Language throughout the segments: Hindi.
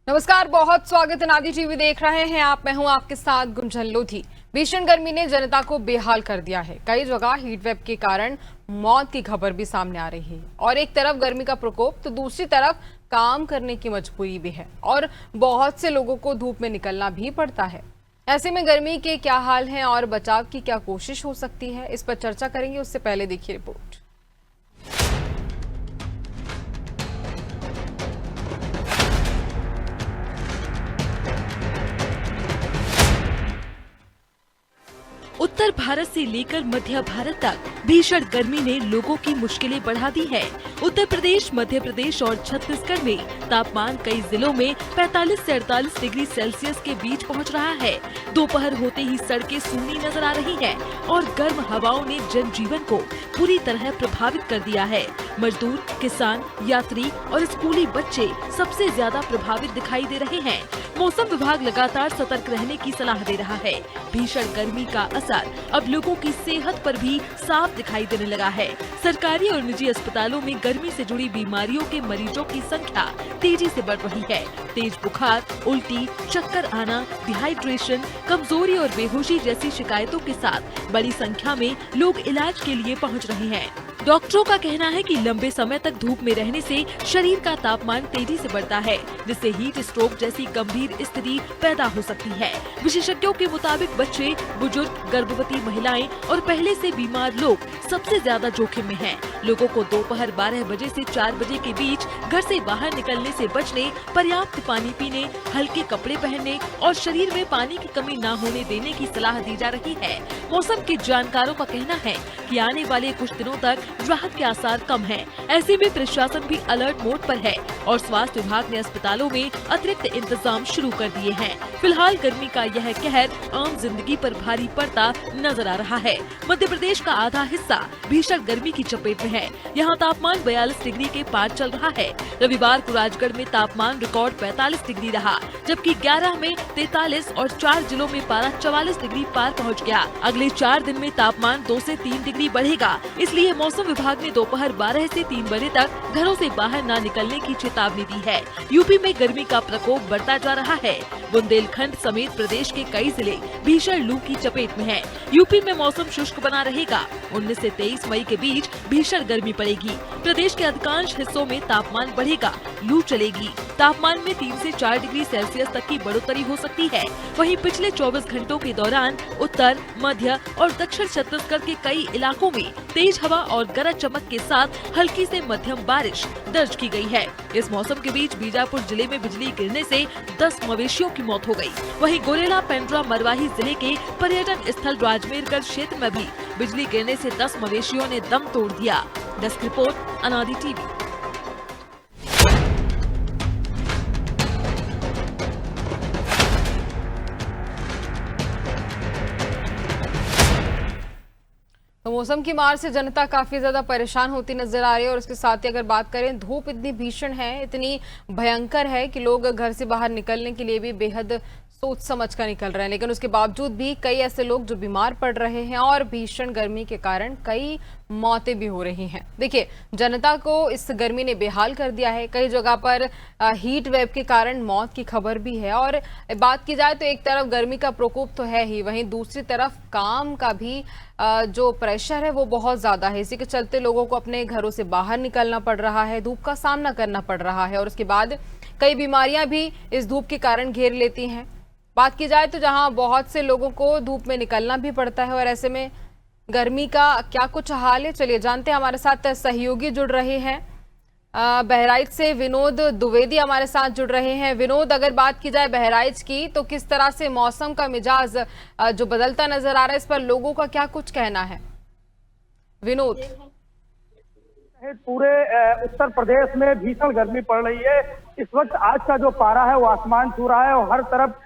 नमस्कार, बहुत स्वागत है। नादी टीवी देख रहे हैं आप। मैं हूं आपके साथ गुंजन लोधी। भीषण गर्मी ने जनता को बेहाल कर दिया है। कई जगह हीटवेव के कारण मौत की खबर भी सामने आ रही है और एक तरफ गर्मी का प्रकोप तो दूसरी तरफ काम करने की मजबूरी भी है और बहुत से लोगों को धूप में निकलना भी पड़ता है। ऐसे में गर्मी के क्या हाल हैं और बचाव की क्या कोशिश हो सकती है, इस पर चर्चा करेंगे। उससे पहले देखिए रिपोर्ट। उत्तर भारत से लेकर मध्य भारत तक भीषण गर्मी ने लोगों की मुश्किलें बढ़ा दी है। उत्तर प्रदेश, मध्य प्रदेश और छत्तीसगढ़ में तापमान कई जिलों में 45 से 48 डिग्री सेल्सियस के बीच पहुंच रहा है। दोपहर होते ही सड़कें सूनी नजर आ रही हैं और गर्म हवाओं ने जनजीवन को पूरी तरह प्रभावित कर दिया है। मजदूर, किसान, यात्री और स्कूली बच्चे सबसे ज्यादा प्रभावित दिखाई दे रहे हैं। मौसम विभाग लगातार सतर्क रहने की सलाह दे रहा है। भीषण गर्मी का असर अब लोगों की सेहत पर भी साफ दिखाई देने लगा है। सरकारी और निजी अस्पतालों में गर्मी से जुड़ी बीमारियों के मरीजों की संख्या तेजी से बढ़ रही है। तेज बुखार, उल्टी, चक्कर आना, डिहाइड्रेशन, कमजोरी और बेहोशी जैसी शिकायतों के साथ बड़ी संख्या में लोग इलाज के लिए पहुंच रहे हैं। डॉक्टरों का कहना है कि लंबे समय तक धूप में रहने से शरीर का तापमान तेजी से बढ़ता है, जिससे हीट स्ट्रोक जैसी गंभीर स्थिति पैदा हो सकती है। विशेषज्ञों के मुताबिक बच्चे, बुजुर्ग, गर्भवती महिलाएं और पहले से बीमार लोग सबसे ज्यादा जोखिम में हैं। लोगों को दोपहर 12 बजे से 4 बजे के बीच घर से बाहर निकलने से बचने, पर्याप्त पानी पीने, हल्के कपड़े पहनने और शरीर में पानी की कमी न होने देने की सलाह दी जा रही है। मौसम के जानकारों का कहना है कि आने वाले कुछ दिनों तक राहत के आसार कम हैं। ऐसे में प्रशासन भी अलर्ट मोड पर है और स्वास्थ्य विभाग ने अस्पतालों में अतिरिक्त इंतजाम शुरू कर दिए हैं। फिलहाल गर्मी का यह कहर आम जिंदगी पर भारी पड़ता नजर आ रहा है। मध्य प्रदेश का आधा हिस्सा भीषण गर्मी की चपेट में है। यहाँ तापमान 42 डिग्री के पार चल रहा है। रविवार को राजगढ़ में तापमान रिकॉर्ड 45 डिग्री रहा, जबकि 11 में 43 और 4 जिलों में पारा 44 डिग्री पार पहुँच गया। अगले 4 दिन में तापमान 2 से 3 डिग्री बढ़ेगा, इसलिए मौसम विभाग ने दोपहर 12 से 3 बजे तक घरों से बाहर न निकलने की चेतावनी दी है। यूपी में गर्मी का प्रकोप बढ़ता जा रहा है। बुंदेलखंड समेत प्रदेश के कई जिले भीषण लू की चपेट में हैं। यूपी में मौसम शुष्क बना रहेगा। 19 से 23 मई के बीच भीषण गर्मी पड़ेगी। प्रदेश के अधिकांश हिस्सों में तापमान बढ़ेगा, लू चलेगी। तापमान में 3 से 4 डिग्री सेल्सियस तक की बढ़ोतरी हो सकती है। वहीं पिछले 24 घंटों के दौरान उत्तर, मध्य और दक्षिण छत्तीसगढ़ के कई इलाकों में तेज हवा और गरज चमक के साथ हल्की से मध्यम बारिश दर्ज की गई है। इस मौसम के बीच बीजापुर जिले में बिजली गिरने से 10 मवेशियों की मौत हो गई। वहीं गोरेला, पेंड्रा, मरवाही जिले के पर्यटन स्थल राजमेरगढ़ क्षेत्र में भी बिजली गिरने से 10 मवेशियों ने दम तोड़ दिया। डेस्क रिपोर्ट, अनादि टीवी। तो मौसम की मार से जनता काफी ज्यादा परेशान होती नजर आ रही है और उसके साथ ही अगर बात करें, धूप इतनी भीषण है, इतनी भयंकर है कि लोग घर से बाहर निकलने के लिए भी बेहद सोच समझ कर निकल रहे हैं। लेकिन उसके बावजूद भी कई ऐसे लोग जो बीमार पड़ रहे हैं और भीषण गर्मी के कारण कई मौतें भी हो रही हैं। देखिए, जनता को इस गर्मी ने बेहाल कर दिया है। कई जगह पर हीट वेव के कारण मौत की खबर भी है। और बात की जाए तो एक तरफ गर्मी का प्रकोप तो है ही, वहीं दूसरी तरफ काम का भी जो प्रेशर है वो बहुत ज्यादा है। इसी के चलते लोगों को अपने घरों से बाहर निकलना पड़ रहा है, धूप का सामना करना पड़ रहा है और उसके बाद कई बीमारियां भी इस धूप के कारण घेर लेती हैं। बात की जाए तो जहां बहुत से लोगों को धूप में निकलना भी पड़ता है और ऐसे में गर्मी का क्या कुछ हाल है, चलिए जानते हैं। हमारे साथ सहयोगी जुड़ रहे हैं। बहराइच से विनोद द्विवेदी हमारे साथ जुड़ रहे हैं। विनोद, अगर बात की जाए बहराइच की, तो किस तरह से मौसम का मिजाज जो बदलता नजर आ रहा है, इस पर लोगों का क्या कुछ कहना है? विनोद, पूरे उत्तर प्रदेश में भीषण गर्मी पड़ रही है। इस वक्त आज का जो पारा है वो आसमान छू रहा है और हर तरफ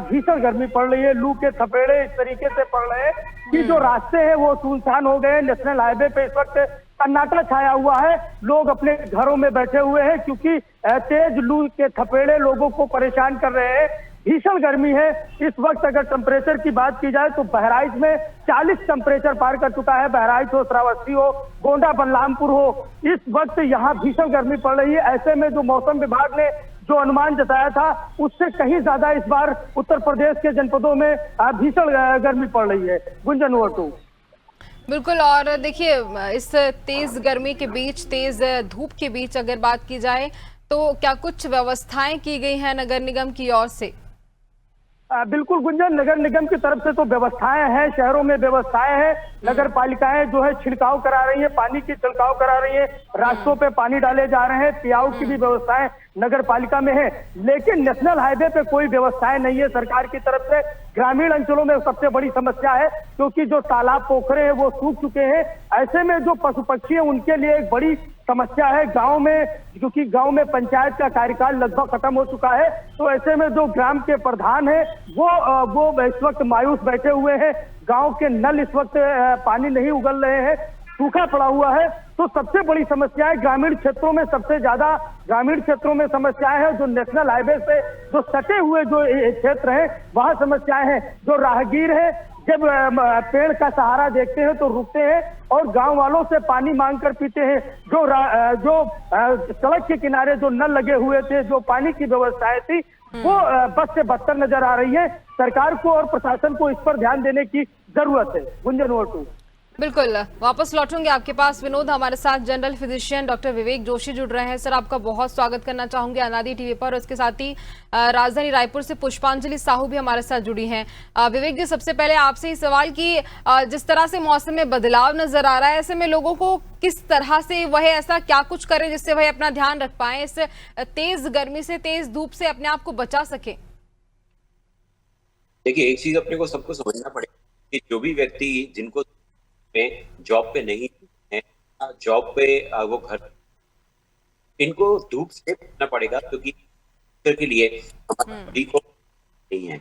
भीषण गर्मी पड़ रही है। लू के थपेड़े इस तरीके से पड़ रहे हैं कि जो रास्ते हैं वो सुनसान हो गए। नेशनल हाईवे पे इस वक्त सन्नाटा छाया हुआ है। लोग अपने घरों में बैठे हुए हैं क्योंकि तेज लू के थपेड़े लोगों को परेशान कर रहे हैं। भीषण गर्मी है। इस वक्त अगर टेम्परेचर की बात की जाए तो बहराइच में 40 टेम्परेचर पार कर चुका है। बहराइच हो, श्रावस्ती हो, गोंडा, बलरामपुर हो, इस वक्त यहाँ भीषण गर्मी पड़ रही है। ऐसे में जो मौसम विभाग ने जो अनुमान जताया था उससे कहीं ज्यादा इस बार उत्तर प्रदेश के जनपदों में भीषण गर्मी पड़ रही है। Gunjan, over to. बिल्कुल। और देखिए, इस तेज गर्मी के बीच, तेज धूप के बीच अगर बात की जाए तो क्या कुछ व्यवस्थाएं की गई हैं नगर निगम की ओर से? बिल्कुल गुंजन, नगर निगम की तरफ से तो व्यवस्थाएं हैं, शहरों में व्यवस्थाएं हैं। नगर पालिकाएं जो है छिड़काव करा रही है, पानी की छिड़काव करा रही है, रास्तों पे पानी डाले जा रहे हैं, पियाऊ की भी व्यवस्थाएं नगर पालिका में है। लेकिन नेशनल हाईवे पे कोई व्यवस्थाएं नहीं है सरकार की तरफ से। ग्रामीण अंचलों में सबसे बड़ी समस्या है क्योंकि जो तालाब पोखरे हैं वो सूख चुके हैं। ऐसे में जो पशु पक्षी है उनके लिए एक बड़ी समस्या है गांव में, क्योंकि गांव में पंचायत का कार्यकाल लगभग खत्म हो चुका है। तो ऐसे में जो ग्राम के प्रधान है वो इस वक्त मायूस बैठे हुए हैं। गांव के नल इस वक्त पानी नहीं उगल रहे हैं, सूखा पड़ा हुआ है। तो सबसे बड़ी समस्या है ग्रामीण क्षेत्रों में, सबसे ज्यादा ग्रामीण क्षेत्रों में समस्याएं हैं। जो नेशनल हाईवे से जो सटे हुए जो क्षेत्र हैं वहां समस्याएं हैं। जो राहगीर है जब पेड़ का सहारा देखते हैं तो रुकते हैं और गांव वालों से पानी मांगकर पीते हैं। जो सड़क के किनारे जो नल लगे हुए थे, जो पानी की व्यवस्थाएं थी, वो बस से बदतर नजर आ रही है। सरकार को और प्रशासन को इस पर ध्यान देने की जरूरत है। Gunjan, over to. बिल्कुल, वापस लौटूंगे आपके पास। विनोद, हमारे साथ general physician doctor Vivek Joshi जुड़ रहे हैं। सर, आपका बहुत स्वागत करना चाहूंगे अनादि टीवी पर। और इसके साथ ही राजधानी रायपुर से पुष्पांजलि साहू भी हमारे साथ जुड़ी हैं। विवेक जी, सबसे पहले आपसे ही सवाल कि जिस तरह से मौसम में बदलाव नजर आ रहा है, ऐसे में लोगों को किस तरह से वह ऐसा क्या कुछ करें जिससे वह अपना ध्यान रख पाए, इस तेज गर्मी से, तेज धूप से अपने आप को बचा सके? देखिए, एक चीज अपने को सबको समझना पड़ेगा कि जो भी व्यक्ति जिनको जॉब पे नहीं है, जॉब पे वो घर, इनको धूप से बचना पड़ेगा क्योंकि के लिए हमारी बॉडी को नहीं है।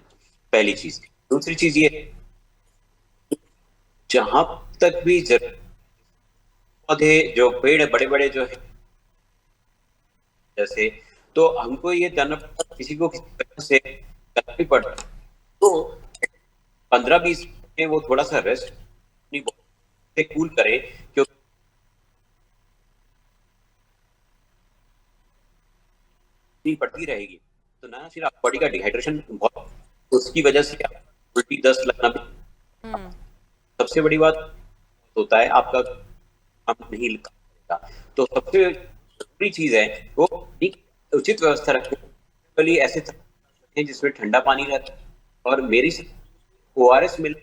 पहली चीज। दूसरी चीज ये, जहां तक भी पौधे जो पेड़ है बड़े बड़े जो है जैसे, तो हमको ये जानना पड़ता, किसी को किसी तरह से करना पड़ता तो 15-20 मिनट वो थोड़ा सा रेस्ट से कूल करे, क्योंकि पड़ती रहेगी तो ना फिर आप बॉडी का डिहाइड्रेशन बहुत, उसकी वजह से उल्टी दस्त लगना भी सबसे बड़ी बात होता है। आपका काम नहीं लिखा, तो सबसे जरूरी चीज है वो उचित व्यवस्था रखें। ऐसे रखें जिसमें ठंडा पानी रहता है और मेरी ORS मिल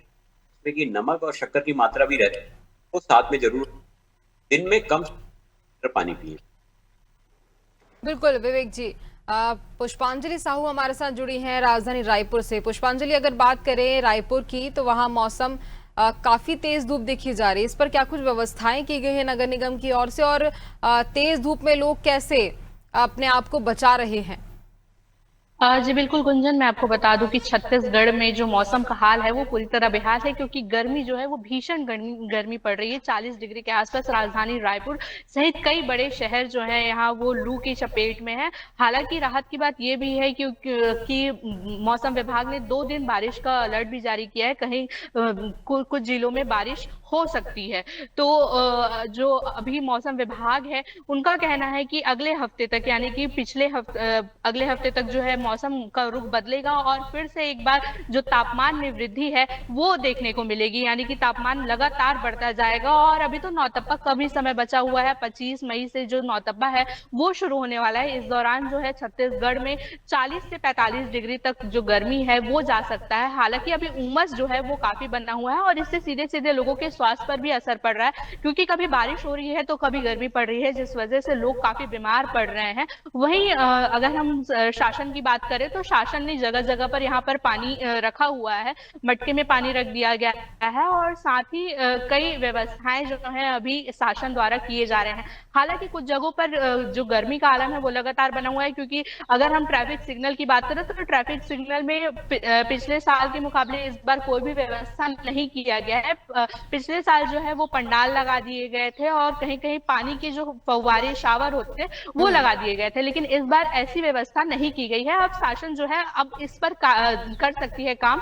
की नमक और शक्कर की मात्रा भी रहती है, तो साथ में जरूर दिन में कम पानी पिए। बिल्कुल विवेक जी। पुष्पांजलि साहू हमारे साथ जुड़ी हैं राजधानी रायपुर से। पुष्पांजलि, अगर बात करें रायपुर की तो वहां मौसम काफी तेज धूप देखी जा रही है। इस पर क्या कुछ व्यवस्थाएं की गई है नगर निगम की ओर से, और तेज धूप में लोग कैसे अपने आप को बचा रहे हैं? जी बिल्कुल गुंजन, मैं आपको बता दूं कि छत्तीसगढ़ में जो मौसम का हाल है वो पूरी तरह बेहाल है, क्योंकि गर्मी जो है वो भीषण गर्मी पड़ रही है। 40 डिग्री के आसपास राजधानी रायपुर सहित कई बड़े शहर जो है यहाँ वो लू की चपेट में है। हालांकि राहत की बात ये भी है कि मौसम विभाग ने 2 दिन बारिश का अलर्ट भी जारी किया है। कहीं कुछ जिलों में बारिश हो सकती है। तो जो अभी मौसम विभाग है उनका कहना है कि अगले हफ्ते तक, यानी कि अगले हफ्ते तक जो है मौसम का रुख बदलेगा और फिर से एक बार जो तापमान में वृद्धि है वो देखने को मिलेगी, यानी कि तापमान लगातार बढ़ता जाएगा। और अभी तो नौतपा का भी समय बचा हुआ है। 25 मई से जो नौतपा है वो शुरू होने वाला है। इस दौरान जो है छत्तीसगढ़ में 40 से 45 डिग्री तक जो गर्मी है वो जा सकता है। हालांकि अभी उमस जो है वो काफी बना हुआ है और इससे सीधे सीधे लोगों के स्वास्थ्य पर भी असर पड़ रहा है, क्योंकि कभी बारिश हो रही है तो कभी गर्मी पड़ रही है, जिस वजह से लोग काफी बीमार पड़ रहे हैं। वहीं अगर हम शासन की बात करें तो शासन ने जगह जगह पर यहाँ पर पानी रखा हुआ है, मटके में पानी रख दिया गया है और साथ ही कई व्यवस्थाएं जो है अभी शासन द्वारा किए जा रहे हैं। हालांकि कुछ जगहों पर जो गर्मी का आलम है वो लगातार बना हुआ है, क्योंकि अगर हम ट्रैफिक सिग्नल की बात करें तो ट्रैफिक सिग्नल में पिछले साल के मुकाबले इस बार कोई भी व्यवस्था नहीं किया गया है। पिछले पिछले साल जो है वो पंडाल लगा दिए गए थे और कहीं कहीं पानी के जो फव्वारे शावर होते थे वो लगा दिए गए थे, लेकिन इस बार ऐसी व्यवस्था नहीं की गई है। अब शासन जो है अब इस पर कर सकती है काम।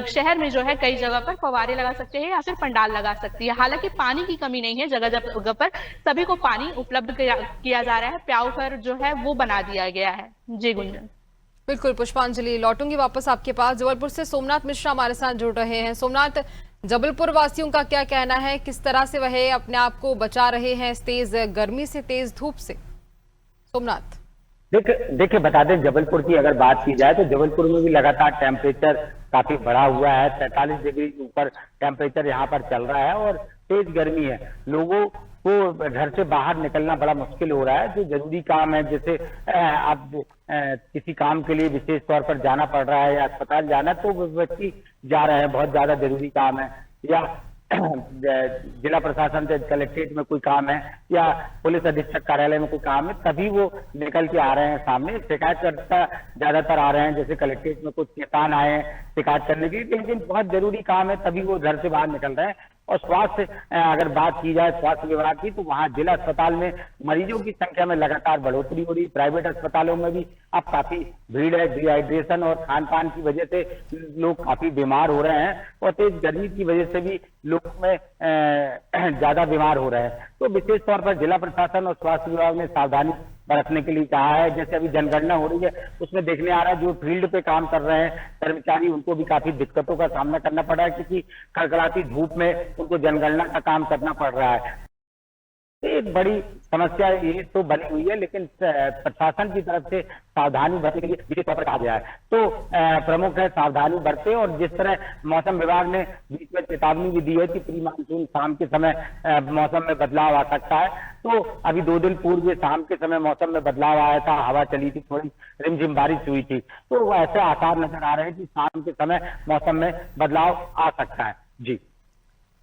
शहर में जो है कई जगह पर फव्वारे लगा सकते हैं या फिर पंडाल लगा सकती है। हालांकि पानी की कमी नहीं है, जगह जगह पर सभी को पानी उपलब्ध किया जा रहा है। प्याऊ घर जो है वो बना दिया गया है। जी गुंजन। बिल्कुल पुष्पांजलि, लौटूंगी वापस आपके पास। जबलपुर से सोमनाथ मिश्रा हमारे साथ जुड़ रहे हैं। सोमनाथ, जबलपुर वासियों का क्या कहना है, किस तरह से वह अपने आप को बचा रहे हैं इस तेज गर्मी से, तेज धूप से? सोमनाथ। देखिए बता दें, जबलपुर की अगर बात की जाए तो जबलपुर में भी लगातार टेम्परेचर काफी बढ़ा हुआ है। 43 डिग्री ऊपर टेम्परेचर यहाँ पर चल रहा है और तेज गर्मी है। लोगों को घर से बाहर निकलना बड़ा मुश्किल हो रहा है। जो जरूरी काम है, जैसे अब किसी काम के लिए विशेष तौर पर जाना पड़ रहा है या अस्पताल जाना है, तो व्यक्ति जा रहे हैं, बहुत ज्यादा जरूरी काम है, या जिला प्रशासन से कलेक्ट्रेट में कोई काम है या पुलिस अधीक्षक कार्यालय में कोई काम है, तभी वो निकल के आ रहे हैं सामने। शिकायतकर्ता ज्यादातर आ रहे हैं, जैसे कलेक्ट्रेट में कुछ किसान आए हैं शिकायत करने के लिए, लेकिन बहुत जरूरी काम है तभी वो घर से बाहर निकल रहे हैं। और स्वास्थ्य अगर बात की जाए स्वास्थ्य विभाग की, तो वहाँ जिला अस्पताल में मरीजों की संख्या में लगातार बढ़ोतरी हो रही। प्राइवेट अस्पतालों में भी अब काफी भीड़ है। डिहाइड्रेशन और खान पान की वजह से लोग काफी बीमार हो रहे हैं और तेज गर्मी की वजह से भी लोग में ज्यादा बीमार हो रहे हैं। तो विशेष तौर पर जिला प्रशासन और स्वास्थ्य विभाग ने सावधानी बरतने के लिए कहा है। जैसे अभी जनगणना हो रही है, उसमें देखने आ रहा है जो फील्ड पे काम कर रहे हैं कर्मचारी, उनको भी काफी दिक्कतों का सामना करना पड़ रहा है, क्योंकि कड़कड़ाती धूप में उनको जनगणना का काम करना पड़ रहा है। एक बड़ी समस्या ये तो बनी हुई है, लेकिन प्रशासन की तरफ से सावधानी बरतने के लिए विशेष तौर पर कहा गया है। तो प्रमुख है सावधानी बरते। और जिस तरह मौसम विभाग ने बीच में चेतावनी भी दी है कि प्री मानसून शाम के समय मौसम में बदलाव आ सकता है, तो अभी 2 दिन पूर्व शाम के समय मौसम में बदलाव आया था, हवा चली थी, थोड़ी रिमझिम बारिश हुई थी। तो ऐसे आसार नजर आ रहे हैं कि शाम के समय मौसम में बदलाव आ सकता है। जी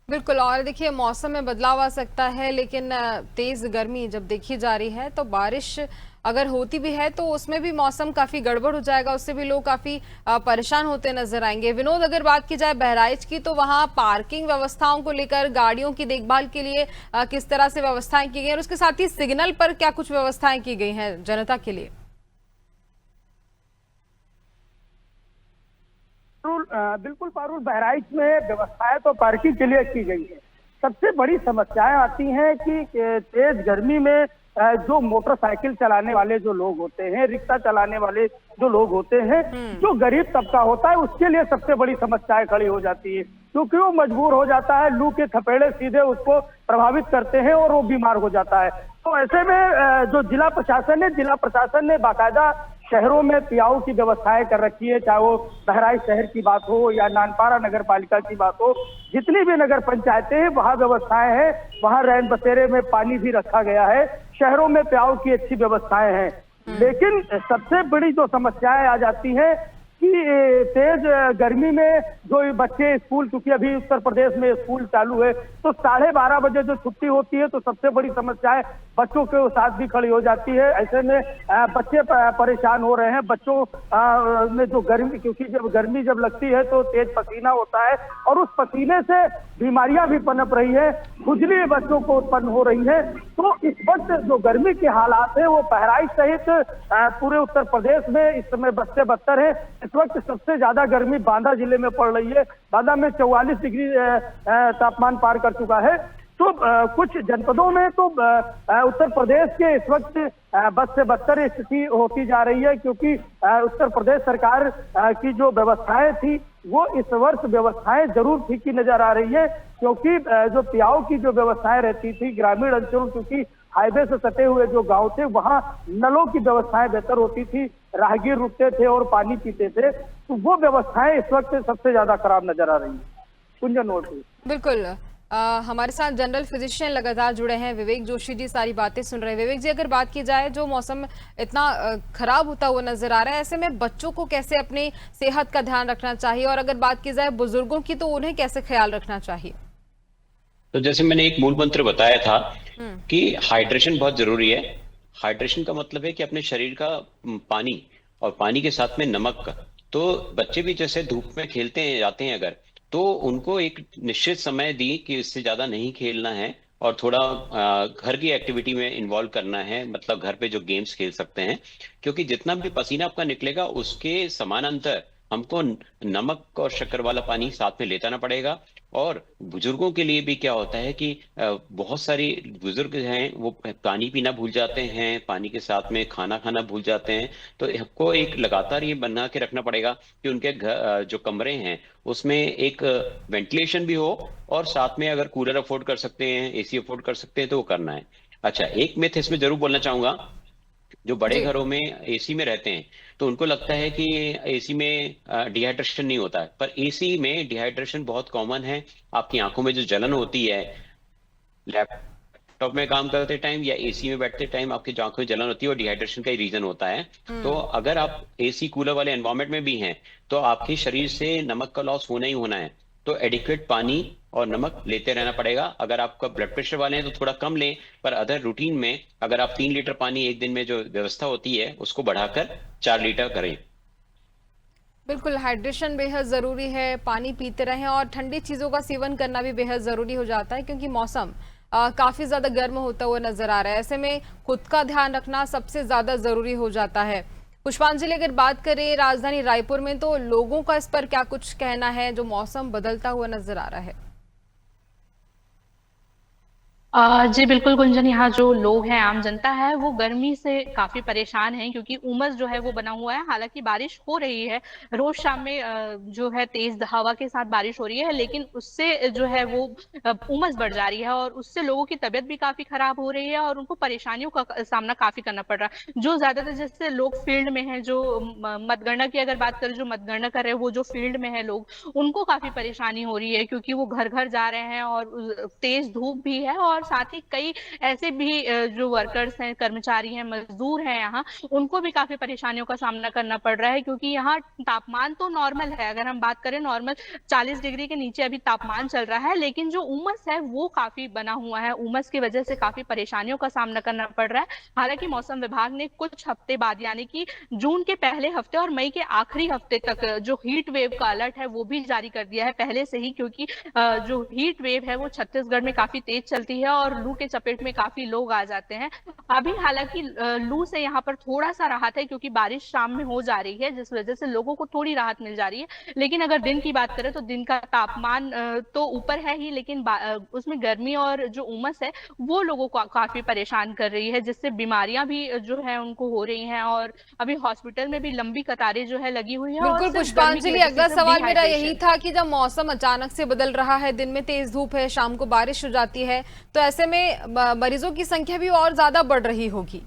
बिल्कुल। और देखिए मौसम में बदलाव आ सकता है, लेकिन तेज गर्मी जब देखी जा रही है तो बारिश अगर होती भी है तो उसमें भी मौसम काफी गड़बड़ हो जाएगा, उससे भी लोग काफी परेशान होते नजर आएंगे। विनोद, अगर बात की जाए बहराइच की, तो वहां पार्किंग व्यवस्थाओं को लेकर गाड़ियों की देखभाल के लिए किस तरह से व्यवस्थाएं की गई और उसके साथ ही सिग्नल पर क्या कुछ व्यवस्थाएं की गई हैं जनता के लिए? बिल्कुल पारुल, बहराइच में व्यवस्थाएं तो पार्किंग के लिए की गई है। सबसे बड़ी समस्याएं आती हैं कि तेज गर्मी में जो मोटरसाइकिल चलाने वाले जो लोग होते हैं, रिक्शा चलाने वाले जो लोग होते हैं, जो गरीब तबका होता है, उसके लिए सबसे बड़ी समस्याएं खड़ी हो जाती है, क्योंकि वो मजबूर हो जाता है। लू के थपेड़े सीधे उसको प्रभावित करते हैं और वो बीमार हो जाता है। तो ऐसे में जो जिला प्रशासन ने बाकायदा शहरों में पियाऊ की व्यवस्थाएं कर रखी है, चाहे वो बहराइच शहर की बात हो या नानपारा नगर पालिका की बात हो। जितनी भी नगर पंचायतें हैं वहाँ व्यवस्थाएं हैं, वहाँ रैन बसेरे में पानी भी रखा गया है। शहरों में पियाऊ की अच्छी व्यवस्थाएं हैं, लेकिन सबसे बड़ी जो समस्याएं आ जाती है कि तेज गर्मी में जो बच्चे स्कूल, क्योंकि अभी उत्तर प्रदेश में स्कूल चालू है, तो 12:30 बजे जो छुट्टी होती है, तो सबसे बड़ी समस्या है बच्चों के साथ भी खड़ी हो जाती है। ऐसे में बच्चे परेशान हो रहे हैं। बच्चों में जो गर्मी, क्योंकि जब गर्मी जब लगती है तो तेज पसीना होता है और उस पसीने से बीमारियां भी पनप रही है, खुजली बच्चों को उत्पन्न हो रही है। तो इस वक्त जो गर्मी के हालात है वो बहराइच सहित पूरे उत्तर प्रदेश में इस समय बदसे बदतर है। इस वक्त सबसे ज्यादा गर्मी बांदा जिले में पड़ रही है। बांदा में 44 डिग्री तापमान पार कर चुका है। तो कुछ जनपदों में तो उत्तर प्रदेश के इस वक्त बद से बदतर स्थिति होती जा रही है, क्योंकि उत्तर प्रदेश सरकार की जो व्यवस्थाएं थी वो इस वर्ष व्यवस्थाएं जरूर ठीक ही नजर आ रही है, क्योंकि जो पियाऊ की जो व्यवस्थाएं रहती थी ग्रामीण अंचलों, क्योंकि हाईवे से सटे हुए जो गांव थे वहां नलों की व्यवस्थाएं बेहतर होती थी, राहगीर रुकते थे और पानी पीते थे, तो वो व्यवस्थाएं इस वक्त सबसे ज्यादा खराब नजर आ रही है। कुंजन नोट। बिल्कुल। हमारे साथ जनरल फिजिशियन लगातार जुड़े हैं, विवेक जोशी जी सारी बातें सुन रहे हैं। विवेक जी, अगर बात की जाए जो मौसम इतना खराब होता हुआ नजर आ रहा है, ऐसे में बच्चों को कैसे अपनी सेहत का ध्यान रखना चाहिए, और अगर बात की जाए बुजुर्गों की तो उन्हें कैसे ख्याल रखना चाहिए? तो जैसे मैंने एक मूल मंत्र बताया था कि हाइड्रेशन बहुत जरूरी है। हाइड्रेशन का मतलब है कि अपने शरीर का पानी और पानी के साथ में नमक का। तो बच्चे भी जैसे धूप में खेलते हैं जाते हैं अगर, तो उनको एक निश्चित समय दी कि इससे ज्यादा नहीं खेलना है और थोड़ा घर की एक्टिविटी में इन्वॉल्व करना है, मतलब घर पे जो गेम्स खेल सकते हैं, क्योंकि जितना भी पसीना आपका निकलेगा उसके समानांतर हमको नमक और शक्कर वाला पानी साथ में लेता ना पड़ेगा। और बुजुर्गों के लिए भी क्या होता है कि बहुत सारी बुजुर्ग हैं वो पानी पीना भूल जाते हैं, पानी के साथ में खाना खाना भूल जाते हैं। तो हमको एक लगातार ये बना के रखना पड़ेगा कि उनके जो कमरे हैं उसमें एक वेंटिलेशन भी हो, और साथ में अगर कूलर अफोर्ड कर सकते हैं, एसी अफोर्ड कर सकते हैं तो वो करना है। अच्छा, एक मिथ इसमें जरूर बोलना चाहूंगा, जो बड़े जी घरों में एसी में रहते हैं तो उनको लगता है कि एसी में डिहाइड्रेशन नहीं होता है, पर एसी में डिहाइड्रेशन बहुत कॉमन है। आपकी आंखों में जो जलन होती है लैपटॉप में काम करते टाइम या एसी में बैठते टाइम, आपकी जो आंखों में जलन होती है वो डिहाइड्रेशन का ही रीजन होता है। तो अगर आप एसी कूलर वाले एनवायरमेंट में भी हैं तो आपके शरीर से नमक का लॉस होना ही होना है, तो एडिक्वेट पानी और नमक लेते रहना पड़ेगा। अगर आपका ब्लड प्रेशर वाले हैं तो थोड़ा कम लें, पर अदर रूटीन में अगर आप 3 लीटर पानी एक दिन में जो व्यवस्था होती है उसको बढ़ाकर 4 लीटर करें। बिल्कुल, हाइड्रेशन बेहद ज़रूरी है, पानी पीते रहें और ठंडी चीज़ों का सेवन करना भी बेहद ज़रूरी हो जाता है क्योंकि मौसम काफ़ी ज़्यादा गर्म होता हुआ नज़र आ रहा है। ऐसे में खुद का ध्यान रखना सबसे ज़्यादा ज़रूरी हो जाता है। पुष्पांजलि, अगर बात करें राजधानी रायपुर में तो लोगों का इस पर क्या कुछ कहना है जो मौसम बदलता हुआ नज़र आ रहा है? जी बिल्कुल गुंजन, यहाँ जो लोग हैं, आम जनता है, वो गर्मी से काफी परेशान है क्योंकि उमस जो है वो बना हुआ है। हालांकि बारिश हो रही है, रोज शाम में जो है तेज हवा के साथ बारिश हो रही है, लेकिन उससे जो है वो उमस बढ़ जा रही है और उससे लोगों की तबीयत भी काफी खराब हो रही है और उनको परेशानियों का सामना काफी करना पड़ रहा है। जो ज्यादातर जैसे लोग फील्ड में हैं, जो मतगणना की अगर बात करें, जो मतगणना कर रहे हैं वो जो फील्ड में है लोग, उनको काफी परेशानी हो रही है क्योंकि वो घर घर जा रहे हैं और तेज धूप भी है और साथ ही कई ऐसे भी जो वर्कर्स हैं, कर्मचारी हैं, मजदूर हैं यहाँ, उनको भी काफी परेशानियों का सामना करना पड़ रहा है क्योंकि यहाँ तापमान तो नॉर्मल है, अगर हम बात करें नॉर्मल 40 डिग्री के नीचे अभी तापमान चल रहा है, लेकिन जो उमस है वो काफी बना हुआ है। उमस की वजह से काफी परेशानियों का सामना करना पड़ रहा है। हालांकि मौसम विभाग ने कुछ हफ्ते बाद यानी कि जून के पहले हफ्ते और मई के आखिरी हफ्ते तक जो हीट वेव का अलर्ट है वो भी जारी कर दिया है पहले से ही, क्योंकि जो हीट वेव है वो छत्तीसगढ़ में काफी तेज चलती है और लू के चपेट में काफी लोग आ जाते हैं। अभी हालांकि लू से यहाँ पर थोड़ा सा राहत है क्योंकि बारिश शाम में हो जा रही है, जिस वजह से लोगों को थोड़ी राहत मिल जा रही है। लेकिन अगर दिन की बात करें तो दिन का तापमान तो ऊपर है ही, लेकिन उसमें गर्मी और जो उमस है वो लोगों को काफी परेशान कर रही है, जिससे बीमारियां भी जो है उनको हो रही हैं और अभी हॉस्पिटल में भी लंबी कतारें जो है लगी हुई है। बिल्कुल पुष्पांजलि, अगला सवाल मेरा यही था कि जब मौसम अचानक से बदल रहा है, दिन में तेज धूप है, शाम को बारिश हो जाती है, तो ऐसे में मरीजों की संख्या भी और ज्यादा बढ़ रही होगी।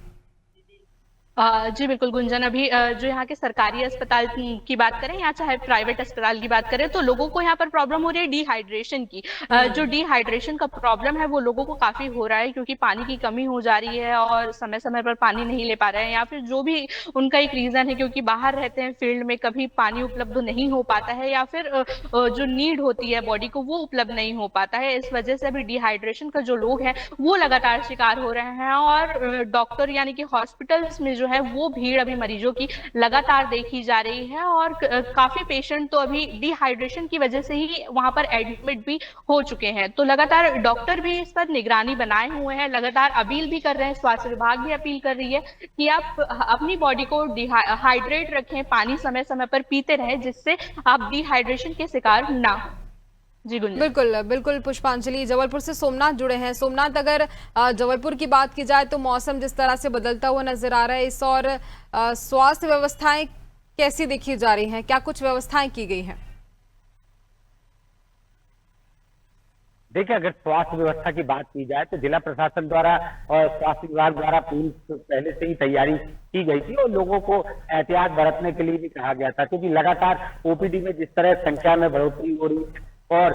जी बिल्कुल गुंजन, अभी जो यहाँ के सरकारी अस्पताल की बात करें या चाहे प्राइवेट अस्पताल की बात करें तो लोगों को यहाँ पर प्रॉब्लम हो रही है डिहाइड्रेशन की। जो डिहाइड्रेशन का प्रॉब्लम है वो लोगों को काफी हो रहा है क्योंकि पानी की कमी हो जा रही है और समय समय पर पानी नहीं ले पा रहे हैं, या फिर जो भी उनका एक रीजन है क्योंकि बाहर रहते हैं फील्ड में, कभी पानी उपलब्ध नहीं हो पाता है या फिर जो नीड होती है बॉडी को वो उपलब्ध नहीं हो पाता है। इस वजह से अभी डिहाइड्रेशन का जो लोग हैं वो लगातार शिकार हो रहे हैं और डॉक्टर यानी कि हॉस्पिटल्स में जो है वो भीड़ अभी मरीजों की लगातार देखी जा रही है और काफी पेशेंट तो अभी डिहाइड्रेशन की वजह से ही वहां पर एडमिट भी हो चुके हैं। तो लगातार डॉक्टर भी इस पर निगरानी बनाए हुए हैं, लगातार अपील भी कर रहे हैं, स्वास्थ्य विभाग भी अपील कर रही है कि आप अपनी बॉडी को हाइड्रेट रखें, पानी समय समय पर पीते रहें जिससे आप डिहाइड्रेशन के शिकार ना हो। जी गुंजन। बिल्कुल बिल्कुल पुष्पांजलि, जबलपुर से सोमनाथ जुड़े हैं। सोमनाथ, अगर जबलपुर की बात की जाए तो मौसम जिस तरह से बदलता हुआ नजर आ रहा है, इस और स्वास्थ्य व्यवस्थाएं कैसी देखी जा रही हैं, क्या कुछ व्यवस्थाएं की गई हैं? देखिए, अगर स्वास्थ्य व्यवस्था की बात की जाए तो जिला प्रशासन द्वारा और स्वास्थ्य विभाग द्वारा पूरी पहले से ही तैयारी की गई थी और लोगों को एहतियात बरतने के लिए भी कहा गया था, क्योंकि लगातार ओपीडी में जिस तरह संख्या में बढ़ोतरी हो रही है और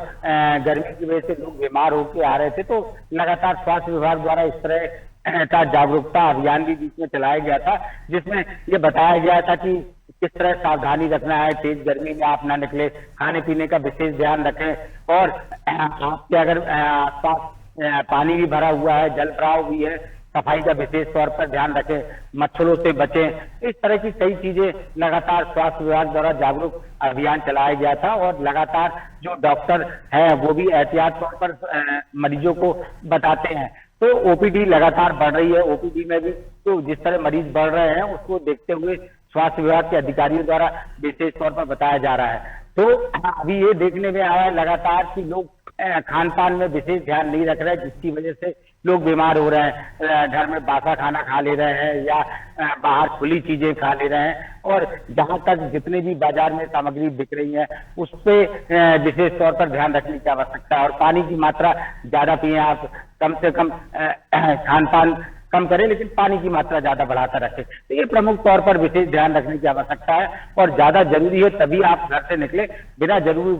गर्मी की वजह से लोग बीमार होकर आ रहे थे, तो लगातार स्वास्थ्य विभाग द्वारा इस तरह का जागरूकता अभियान भी बीच में चलाया गया था, जिसमें ये बताया गया था कि किस तरह सावधानी रखना है, तेज गर्मी में आप ना निकले, खाने पीने का विशेष ध्यान रखें और आपके अगर आसपास पानी भी भरा हुआ है, जल भराव भी है सफाई का विशेष तौर पर ध्यान रखें, मच्छरों से बचें। इस तरह की कई चीजें लगातार स्वास्थ्य विभाग द्वारा जागरूक अभियान चलाया गया था और लगातार जो डॉक्टर हैं वो भी एहतियात तौर पर मरीजों को बताते हैं। तो ओपीडी लगातार बढ़ रही है, ओपीडी में भी तो जिस तरह मरीज बढ़ रहे हैं उसको देखते हुए स्वास्थ्य विभाग के अधिकारियों द्वारा विशेष तौर पर बताया जा रहा है। तो अभी ये देखने में आया है लगातार कि लोग खान पान में विशेष ध्यान नहीं रख रहे, जिसकी वजह से लोग बीमार हो रहे हैं, घर में बासा खाना खा ले रहे हैं या बाहर खुली चीजें खा ले रहे हैं। और जहां तक जितने भी बाजार में सामग्री बिक रही है उस पे विशेष तौर पर ध्यान रखने की आवश्यकता है। और पानी की मात्रा ज्यादा पिए, आप कम से कम खान पान कम करें लेकिन पानी की मात्रा ज्यादा बढ़ाकर रखें। तो ये प्रमुख तौर पर विशेष ध्यान रखने की आवश्यकता है और ज्यादा जरूरी है तभी आप घर से निकले, बिना जरूरी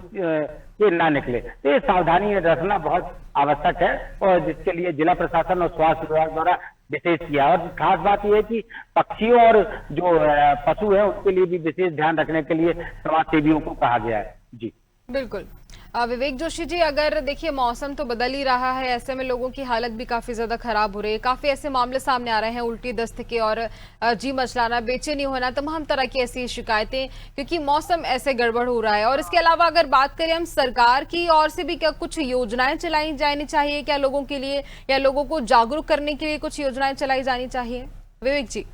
के ना निकले। तो ये सावधानी रखना बहुत आवश्यक है और जिसके लिए जिला प्रशासन और स्वास्थ्य विभाग द्वारा विशेष किया। और खास बात यह है कि पक्षियों और जो पशु है उसके लिए भी विशेष ध्यान रखने के लिए समाज सेवियों को कहा गया है। जी बिल्कुल। विवेक जोशी जी, अगर देखिए मौसम तो बदल ही रहा है, ऐसे में लोगों की हालत भी काफी ज्यादा खराब हो रही है। काफी ऐसे मामले सामने आ रहे हैं, उल्टी दस्त के और जी मचलाना, बेचैनी होना, तमाम तरह की ऐसी शिकायतें, क्योंकि मौसम ऐसे गड़बड़ हो रहा है। और इसके अलावा अगर बात करें हम सरकार की ओर से भी क्या कुछ योजनाएं चलाई जानी चाहिए क्या लोगों के लिए, या लोगों को जागरूक करने के लिए कुछ योजनाएं चलाई जानी चाहिए? विवेक जी।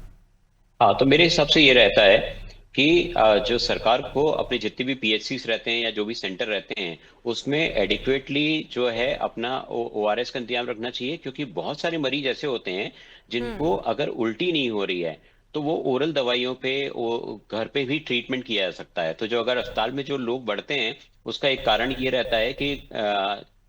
हाँ, तो मेरे हिसाब से ये रहता है कि जो सरकार को अपने जितने भी पीएचसीज रहते हैं या जो भी सेंटर रहते हैं उसमें एडिक्वेटली जो है अपना ओआरएस का इंतजाम रखना चाहिए, क्योंकि बहुत सारे मरीज ऐसे होते हैं जिनको अगर उल्टी नहीं हो रही है तो वो ओरल दवाइयों पे घर पे भी ट्रीटमेंट किया जा सकता है। तो जो अगर अस्पताल में जो लोग बढ़ते हैं उसका एक कारण ये रहता है कि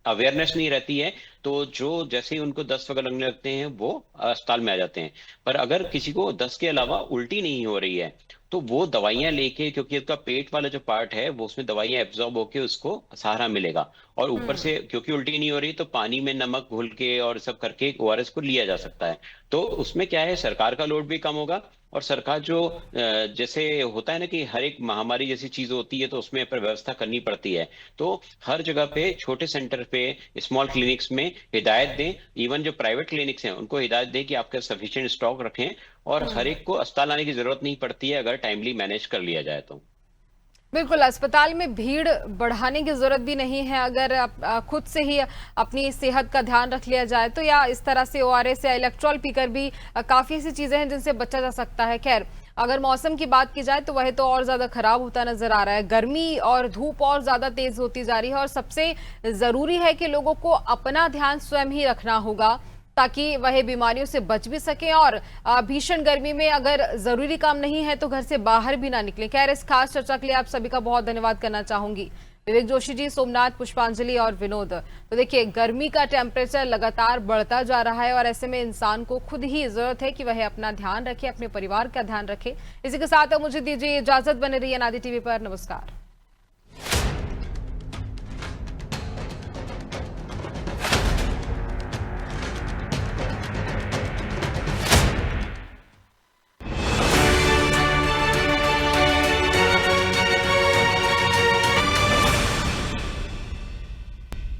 अवेयरनेस नहीं रहती है, तो जो जैसे ही उनको दस्त वगैरह लगने लगते हैं वो अस्पताल में आ जाते हैं। पर अगर किसी को दस्त के अलावा उल्टी नहीं हो रही है तो वो दवाइयां लेके, क्योंकि उसका पेट वाला जो पार्ट है वो उसमें दवाइयां एब्जॉर्ब होके उसको सहारा मिलेगा। और ऊपर से क्योंकि उल्टी नहीं हो रही तो पानी में नमक घुल के और सब करके ओआरएस को लिया जा सकता है। तो उसमें क्या है, सरकार का लोड भी कम होगा और सरकार जो जैसे होता है ना कि हर एक महामारी जैसी चीज होती है तो उसमें पर व्यवस्था करनी पड़ती है। तो हर जगह पे छोटे सेंटर पे स्मॉल क्लिनिक्स में हिदायत दें, इवन जो प्राइवेट क्लिनिक्स हैं उनको हिदायत दें कि आपका सफिशिएंट स्टॉक रखें और हर एक को अस्पताल आने की जरूरत नहीं पड़ती है अगर टाइमली मैनेज कर लिया जाए तो। बिल्कुल, अस्पताल में भीड़ बढ़ाने की जरूरत भी नहीं है अगर खुद से ही अपनी सेहत का ध्यान रख लिया जाए तो, या इस तरह से ओआरएस या इलेक्ट्रॉल पीकर भी काफी ऐसी चीजें हैं जिनसे बचा जा सकता है। खैर, अगर मौसम की बात की जाए तो वह तो और ज्यादा खराब होता नजर आ रहा है, गर्मी और धूप और ज्यादा तेज होती जा रही है और सबसे जरूरी है कि लोगों को अपना ध्यान स्वयं ही रखना होगा ताकि वह बीमारियों से बच भी सके और भीषण गर्मी में अगर जरूरी काम नहीं है तो घर से बाहर भी ना निकले। खैर, इस खास चर्चा के लिए आप सभी का बहुत धन्यवाद करना चाहूंगी, विवेक जोशी जी, सोमनाथ, पुष्पांजलि और विनोद। तो देखिए, गर्मी का टेम्परेचर लगातार बढ़ता जा रहा है और ऐसे में इंसान को खुद ही जरूरत है कि वह अपना ध्यान रखे, अपने परिवार का ध्यान रखे। इसी के साथ मुझे दीजिए इजाजत, बने रहिए अनादि टीवी पर। नमस्कार।